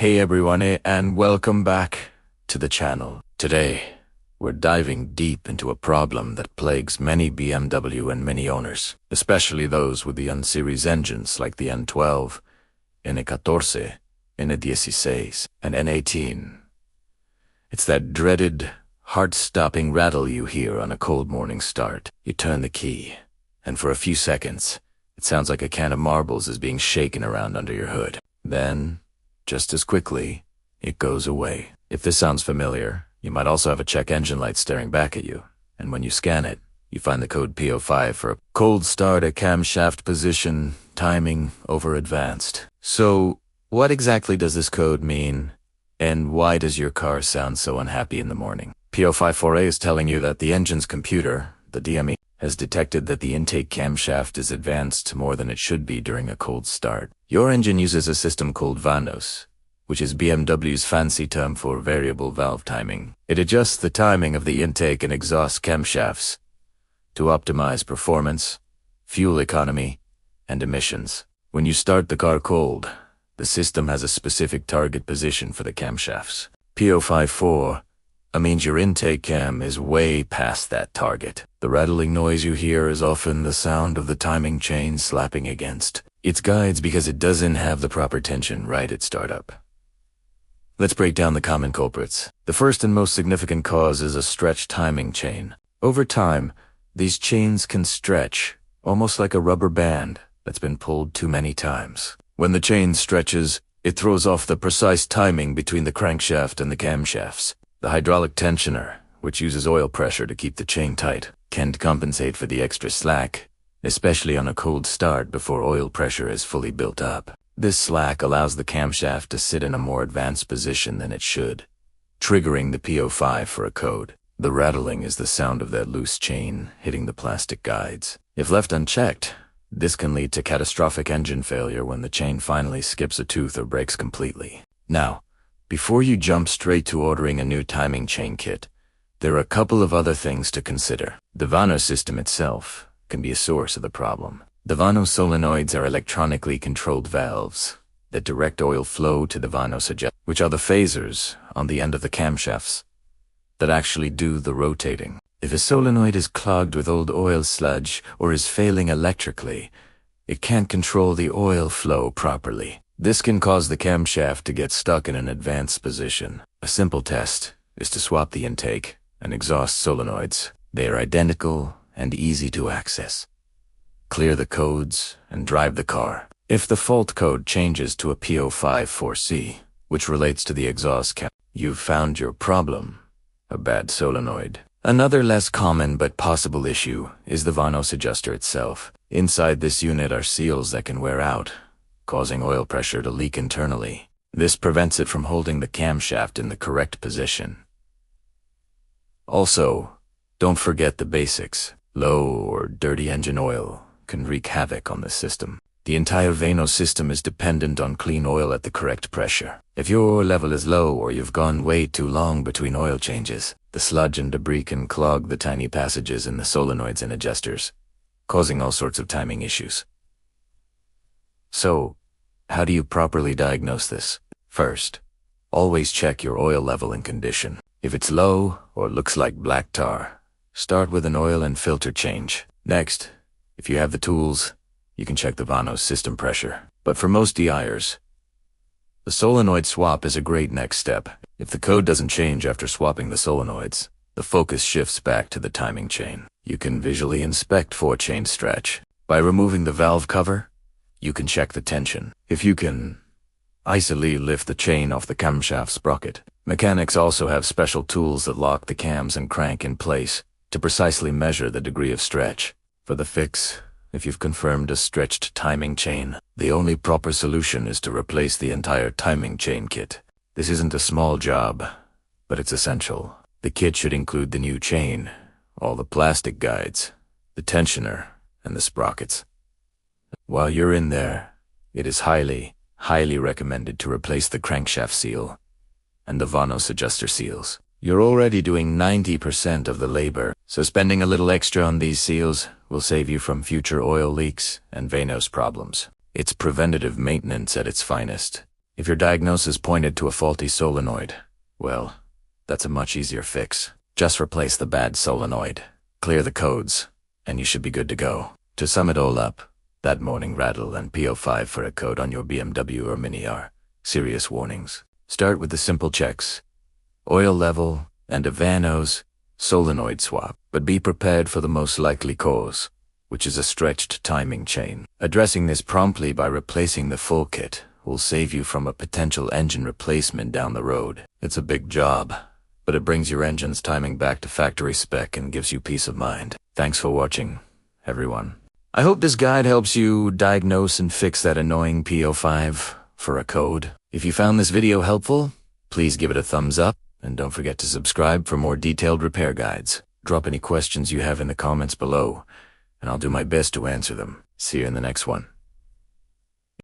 Hey everyone, and welcome back to the channel. Today, we're diving deep into a problem that plagues many BMW and Mini owners, especially those with the N-series engines like the N12, N14, N16, and N18. It's that dreaded, heart-stopping rattle you hear on a cold morning start. You turn the key, and for a few seconds, it sounds like a can of marbles is being shaken around under your hood. Then, just as quickly, it goes away. If this sounds familiar, you might also have a check engine light staring back at you, and when you scan it, you find the code P054 for a cold start at camshaft position, timing over advanced. So, what exactly does this code mean, and why does your car sound so unhappy in the morning? P054A is telling you that the engine's computer, the DME, has detected that the intake camshaft is advanced more than it should be during a cold start. Your engine uses a system called diagnose, which is BMW's fancy term for variable valve timing. It adjusts the timing of the intake and exhaust camshafts to optimize performance, fuel economy, and emissions. When you start the car cold, the system has a specific target position for the camshafts. P054 means your intake cam is way past that target. The rattling noise you hear is often the sound of the timing chain slapping against its guides because it doesn't have the proper tension right at startup. Let's break down the common culprits. The first and most significant cause is a stretched timing chain. Over time, these chains can stretch, almost like a rubber band that's been pulled too many times. When the chain stretches, it throws off the precise timing between the crankshaft and the camshafts. The hydraulic tensioner, which uses oil pressure to keep the chain tight, can't compensate for the extra slack, especially on a cold start before oil pressure is fully built up. This slack allows the camshaft to sit in a more advanced position than it should, triggering the P054 for a code. The rattling is the sound of that loose chain hitting the plastic guides. If left unchecked, this can lead to catastrophic engine failure when the chain finally skips a tooth or breaks completely. Now, before you jump straight to ordering a new timing chain kit, there are a couple of other things to consider. The diagnose system itself can be a source of the problem. The diagnose solenoids are electronically controlled valves that direct oil flow to the diagnose adjusters, which are the phasers on the end of the camshafts that actually do the rotating. If a solenoid is clogged with old oil sludge or is failing electrically, it can't control the oil flow properly. This can cause the camshaft to get stuck in an advanced position. A simple test is to swap the intake and exhaust solenoids. They are identical and easy to access. Clear the codes and drive the car. If the fault code changes to a P054C, which relates to the exhaust cam, you've found your problem, a bad solenoid. Another less common but possible issue is the diagnose adjuster itself. Inside this unit are seals that can wear out, causing oil pressure to leak internally. This prevents it from holding the camshaft in the correct position. Also, don't forget the basics. Low or dirty engine oil can wreak havoc on the system. The entire diagnose system is dependent on clean oil at the correct pressure. If your oil level is low or you've gone way too long between oil changes, the sludge and debris can clog the tiny passages in the solenoids and adjusters, causing all sorts of timing issues. So, how do you properly diagnose this? First, always check your oil level and condition. If it's low or looks like black tar, start with an oil and filter change. Next, if you have the tools, you can check the diagnose system pressure. But for most DIers, the solenoid swap is a great next step. If the code doesn't change after swapping the solenoids, the focus shifts back to the timing chain. You can visually inspect for chain stretch. By removing the valve cover, you can check the tension. If you can easily lift the chain off the camshaft sprocket. Mechanics also have special tools that lock the cams and crank in place to precisely measure the degree of stretch. For the fix, if you've confirmed a stretched timing chain, the only proper solution is to replace the entire timing chain kit. This isn't a small job, but it's essential. The kit should include the new chain, all the plastic guides, the tensioner, and the sprockets. While you're in there, it is highly recommended to replace the crankshaft seal and the diagnose adjuster seals. You're already doing 90% of the labor, so spending a little extra on these seals will save you from future oil leaks and diagnose problems. It's preventative maintenance at its finest. If your diagnosis pointed to a faulty solenoid, well, that's a much easier fix. Just replace the bad solenoid, clear the codes, and you should be good to go. To sum it all up, that morning Rattle and P054A code on your BMW or Mini are serious warnings. Start with the simple checks: oil level and a Vanos solenoid swap, but be prepared for the most likely cause, which is a stretched timing chain. Addressing this promptly by replacing the full kit will save you from a potential engine replacement down the road. It's a big job, but it brings your engine's timing back to factory spec and gives you peace of mind. Thanks for watching, everyone. I hope this guide helps you diagnose and fix that annoying P054A code. If you found this video helpful, please give it a thumbs up, and don't forget to subscribe for more detailed repair guides. Drop any questions you have in the comments below, and I'll do my best to answer them. See you in the next one.